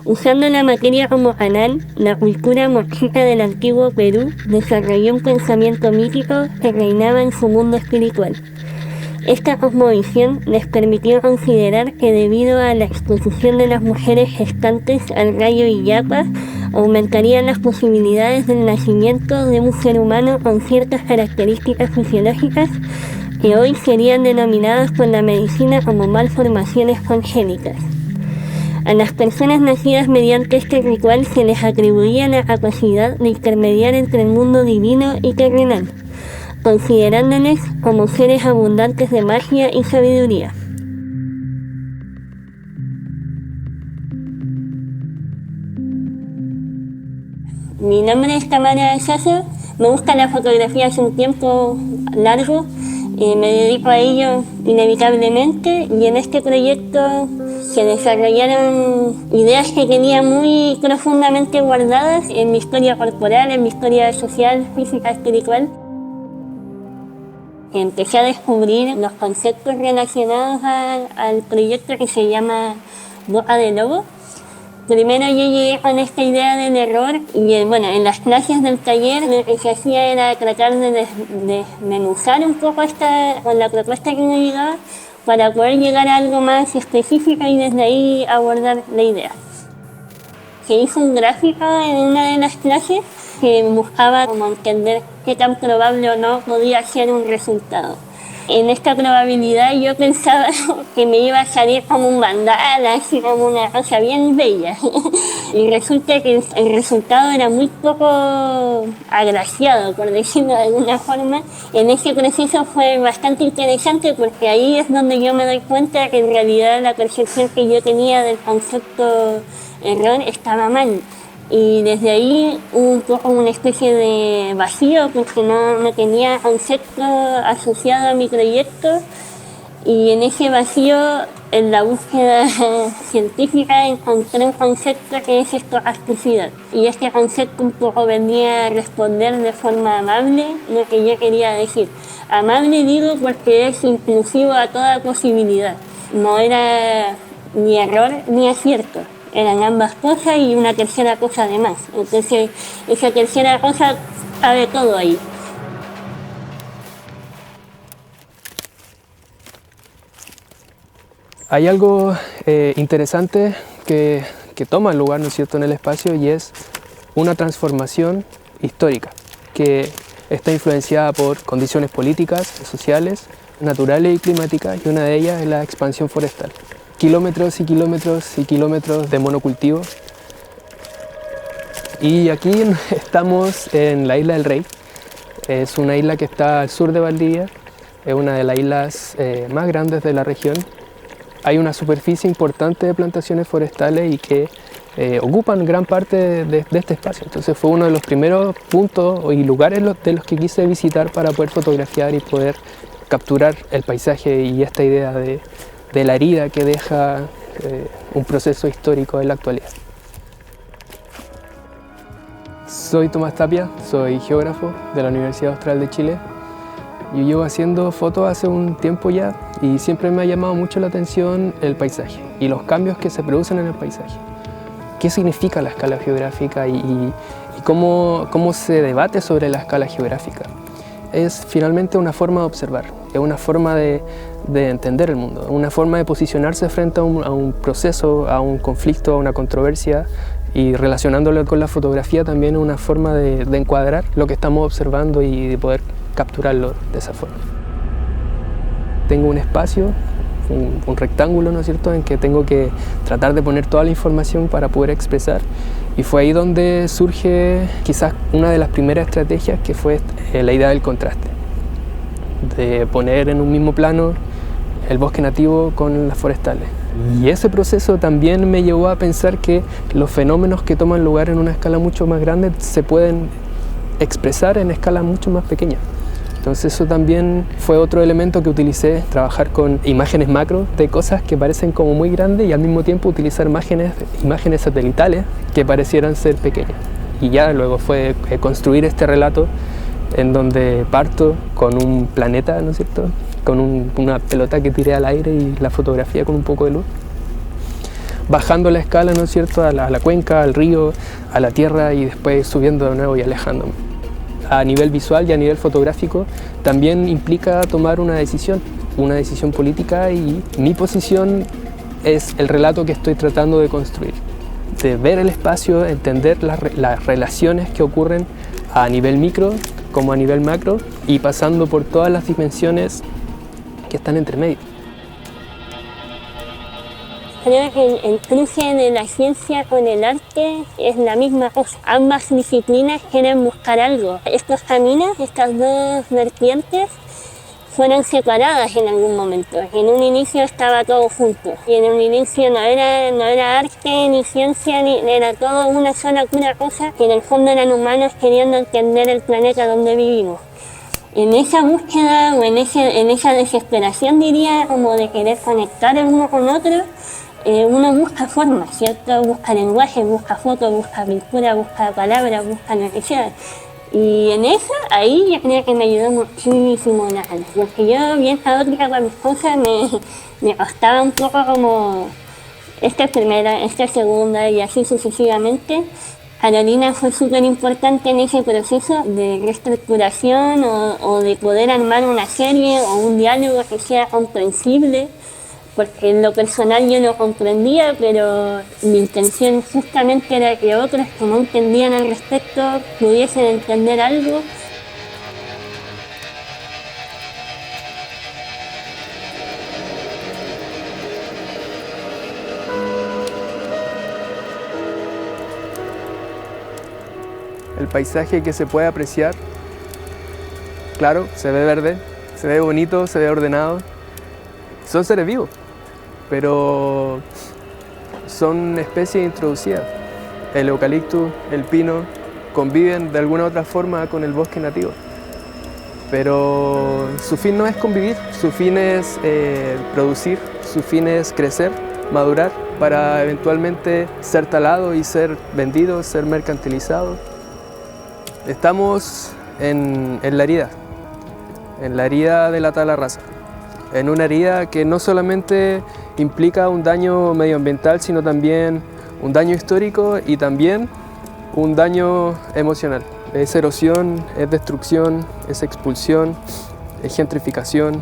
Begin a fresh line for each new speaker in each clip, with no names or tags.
Usando la materia como canal, la cultura mochica del antiguo Perú desarrolló un pensamiento mítico que reinaba en su mundo espiritual. Esta cosmovisión les permitió considerar que debido a la exposición de las mujeres gestantes al rayo Illapa, aumentarían las posibilidades del nacimiento de un ser humano con ciertas características fisiológicas que hoy serían denominadas por la medicina como malformaciones congénitas. A las personas nacidas mediante este ritual se les atribuía la capacidad de intermediar entre el mundo divino y terrenal, considerándoles como seres abundantes de magia y sabiduría. Mi nombre es Tamara Sasso, me gusta la fotografía hace un tiempo largo y me dedico a ello inevitablemente, y en este proyecto se desarrollaron ideas que tenía muy profundamente guardadas en mi historia corporal, en mi historia social, física, espiritual. Empecé a descubrir los conceptos relacionados al proyecto que se llama Boca de Lobo. Primero yo llegué con esta idea del error y en las clases del taller lo que se hacía era tratar de desmenuzar un poco con la propuesta que me llegaba para poder llegar a algo más específico y desde ahí abordar la idea. Se hizo un gráfico en una de las clases que buscaba como entender qué tan probable o no podía ser un resultado. En esta probabilidad yo pensaba que me iba a salir como un mandala, así como una cosa bien bella. Y resulta que el resultado era muy poco agraciado, por decirlo de alguna forma. En ese proceso fue bastante interesante porque ahí es donde yo me doy cuenta que en realidad la percepción que yo tenía del concepto error estaba mal. Y desde ahí hubo un poco una especie de vacío porque no tenía concepto asociado a mi proyecto, y en ese vacío, en la búsqueda científica, encontré un concepto que es estocasticidad, y este concepto un poco venía a responder de forma amable lo que yo quería decir. Amable digo porque es inclusivo a toda posibilidad, no era ni error ni acierto. Eran ambas cosas y una tercera cosa además. Entonces, esa tercera cosa cabe todo ahí.
Hay algo interesante que toma lugar, ¿no es cierto?, en el espacio, y es una transformación histórica que está influenciada por condiciones políticas, sociales, naturales y climáticas, y una de ellas es la expansión forestal. Kilómetros y kilómetros y kilómetros de monocultivo. Y aquí estamos en la isla del Rey. Es una isla que está al sur de Valdivia, es una de las islas más grandes de la región. Hay una superficie importante de plantaciones forestales y que ocupan gran parte de este espacio. Entonces fue uno de los primeros puntos y lugares de los que quise visitar para poder fotografiar y poder capturar el paisaje y esta idea de la herida que deja un proceso histórico en la actualidad. Soy Tomás Tapia, soy geógrafo de la Universidad Austral de Chile. Yo llevo haciendo fotos hace un tiempo ya y siempre me ha llamado mucho la atención el paisaje y los cambios que se producen en el paisaje. ¿Qué significa la escala geográfica y cómo se debate sobre la escala geográfica? Es finalmente una forma de observar, es una forma de entender el mundo, una forma de posicionarse frente a un proceso, a un conflicto, a una controversia, y relacionándolo con la fotografía también es una forma de encuadrar lo que estamos observando y de poder capturarlo de esa forma. Tengo un espacio, un rectángulo, ¿no es cierto?, en que tengo que tratar de poner toda la información para poder expresar, y fue ahí donde surge quizás una de las primeras estrategias, que fue la idea del contraste, de poner en un mismo plano el bosque nativo con las forestales. Y ese proceso también me llevó a pensar que los fenómenos que toman lugar en una escala mucho más grande se pueden expresar en escalas mucho más pequeñas. Entonces eso también fue otro elemento que utilicé, trabajar con imágenes macro de cosas que parecen como muy grandes y al mismo tiempo utilizar imágenes satelitales que parecieran ser pequeñas. Y ya luego fue construir este relato en donde parto con un planeta, ¿no es cierto?, con una pelota que tiré al aire y la fotografía con un poco de luz, bajando la escala, ¿no es cierto?, a la cuenca, al río, a la tierra y después subiendo de nuevo y alejándome. A nivel visual y a nivel fotográfico también implica tomar una decisión política, y mi posición es el relato que estoy tratando de construir, de ver el espacio, entender las relaciones que ocurren a nivel micro como a nivel macro y pasando por todas las dimensiones que están entre medio.
Creo que el cruce de la ciencia con el arte es la misma cosa. Ambas disciplinas quieren buscar algo. Estos caminos, estas dos vertientes, fueron separadas en algún momento. En un inicio estaba todo junto. Y en un inicio no era arte ni ciencia, era todo una sola pura cosa, que en el fondo eran humanos queriendo entender el planeta donde vivimos. En esa búsqueda o en esa desesperación, diría, como de querer conectar el uno con otro, uno busca formas, ¿cierto? Busca lenguaje, busca fotos, busca pintura, busca palabras, busca lo que sea. Y en eso, ahí yo creo que me ayudó muchísimo la ala, porque yo bien caótica con mis cosas, me costaba un poco como esta primera, esta segunda y así sucesivamente. Carolina fue súper importante en ese proceso de reestructuración o de poder armar una serie o un diálogo que sea comprensible, porque en lo personal yo no comprendía, pero mi intención justamente era que otros que no entendían al respecto pudiesen entender algo.
El paisaje que se puede apreciar, claro, se ve verde, se ve bonito, se ve ordenado. Son seres vivos, pero son especies introducidas. El eucalipto, el pino, conviven de alguna u otra forma con el bosque nativo. Pero su fin no es convivir, su fin es producir, su fin es crecer, madurar, para eventualmente ser talado y ser vendido, ser mercantilizado. Estamos en la herida de la tala rasa, en una herida que no solamente implica un daño medioambiental, sino también un daño histórico y también un daño emocional. Es erosión, es destrucción, es expulsión, es gentrificación.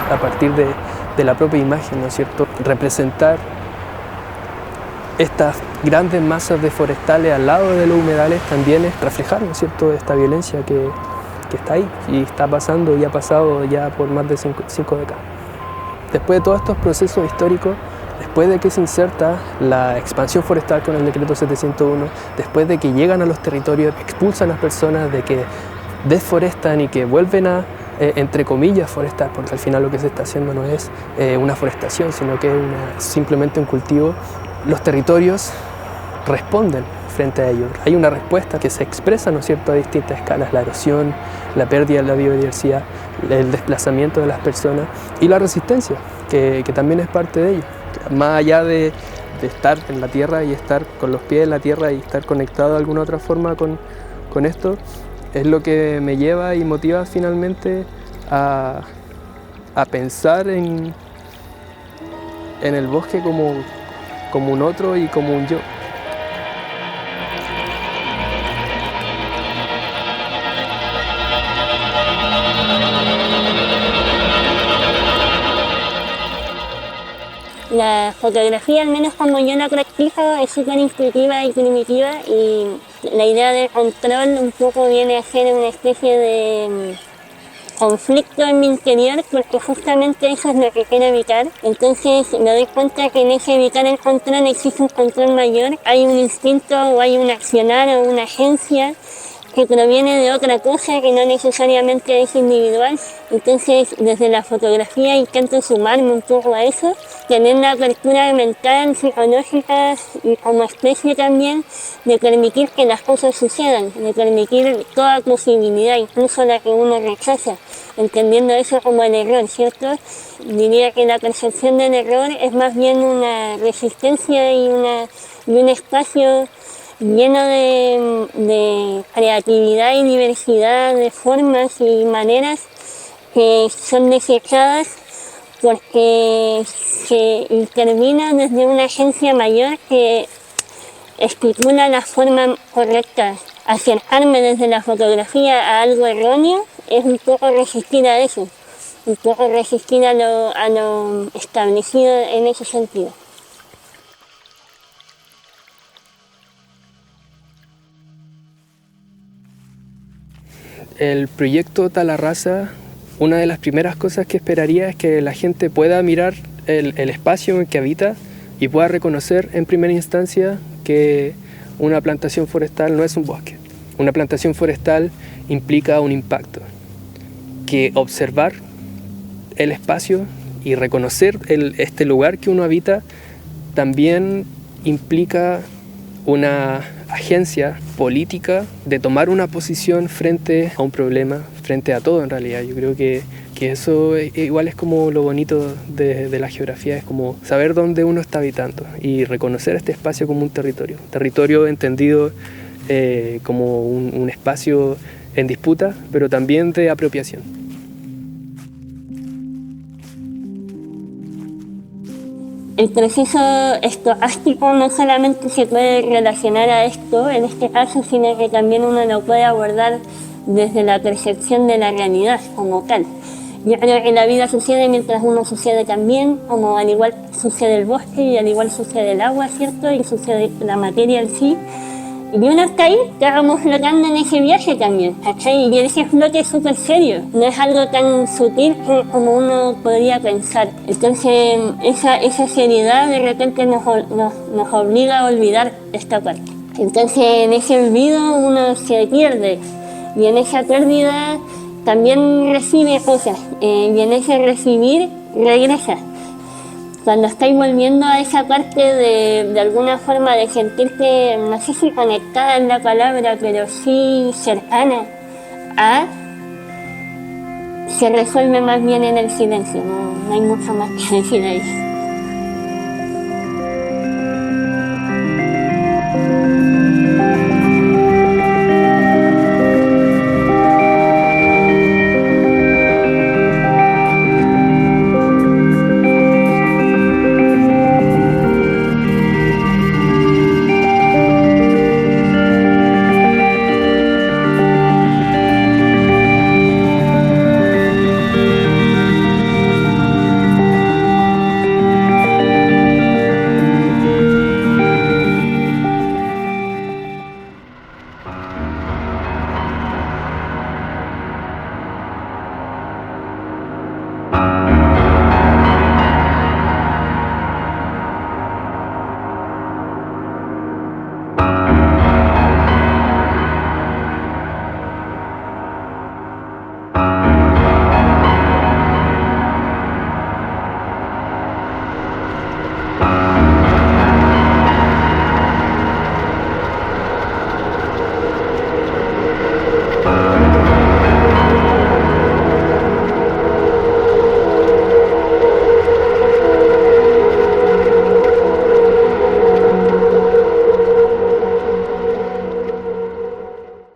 A partir de la propia imagen, ¿no es cierto?, representar estas grandes masas de forestales al lado de los humedales también es reflejar, ¿no es cierto?, esta violencia que está ahí y está pasando y ha pasado ya por más de cinco décadas. Después de todos estos procesos históricos, después de que se inserta la expansión forestal con el decreto 701, después de que llegan a los territorios, expulsan a las personas, de que desforestan y que vuelven a entre comillas forestar, porque al final lo que se está haciendo no es una forestación, sino que es simplemente un cultivo. Los territorios responden frente a ello. Hay una respuesta que se expresa, ¿no es cierto?, a distintas escalas: la erosión, la pérdida de la biodiversidad, el desplazamiento de las personas y la resistencia, que también es parte de ello. Más allá de estar en la tierra y estar con los pies en la tierra y estar conectado de alguna otra forma con esto, es lo que me lleva y motiva finalmente a pensar en el bosque como un otro y como un yo.
La fotografía, al menos como yo la practico, es súper intuitiva y primitiva, y la idea del control un poco viene a ser una especie de conflicto en mi interior, porque justamente eso es lo que quiero evitar. Entonces me doy cuenta que en ese evitar el control existe un control mayor, hay un instinto o hay un accionar o una agencia que proviene de otra cosa que no necesariamente es individual. Entonces, desde la fotografía intento sumarme un poco a eso, tener la apertura mental, psicológica y como especie también, de permitir que las cosas sucedan, de permitir toda posibilidad, incluso la que uno rechaza, entendiendo eso como el error, ¿cierto? Diría que la percepción del error es más bien una resistencia y un espacio lleno de creatividad y diversidad de formas y maneras que son desechadas porque se intervino desde una agencia mayor que estipula la forma correcta. Acercarme desde la fotografía a algo erróneo es un poco resistir a eso, un poco resistir a lo establecido en ese sentido.
El proyecto Talarraza, una de las primeras cosas que esperaría es que la gente pueda mirar el espacio en que habita y pueda reconocer en primera instancia que una plantación forestal no es un bosque. Una plantación forestal implica un impacto, que observar el espacio y reconocer este lugar que uno habita también implica una agencia política de tomar una posición frente a un problema, frente a todo en realidad. Yo creo que eso igual es como lo bonito de la geografía, es como saber dónde uno está habitando y reconocer este espacio como un territorio entendido como un espacio en disputa, pero también de apropiación.
El proceso estocástico no solamente se puede relacionar a esto, en este caso, sino que también uno lo puede abordar desde la percepción de la realidad como tal. Yo creo que la vida sucede mientras uno sucede también, como al igual sucede el bosque y al igual sucede el agua, ¿cierto? Y sucede la materia en sí. Y uno está ahí, está como flotando en ese viaje también, ¿cachai? Y ese flote es súper serio, no es algo tan sutil como uno podría pensar. Entonces, esa seriedad de repente nos obliga a olvidar esta parte. Entonces, en ese olvido uno se pierde, y en esa pérdida también recibe cosas, y en ese recibir regresa. Cuando estáis volviendo a esa parte de alguna forma de sentirte, no sé si conectada en la palabra, pero sí cercana a, se resuelve más bien en el silencio, no hay mucho más que decir ahí.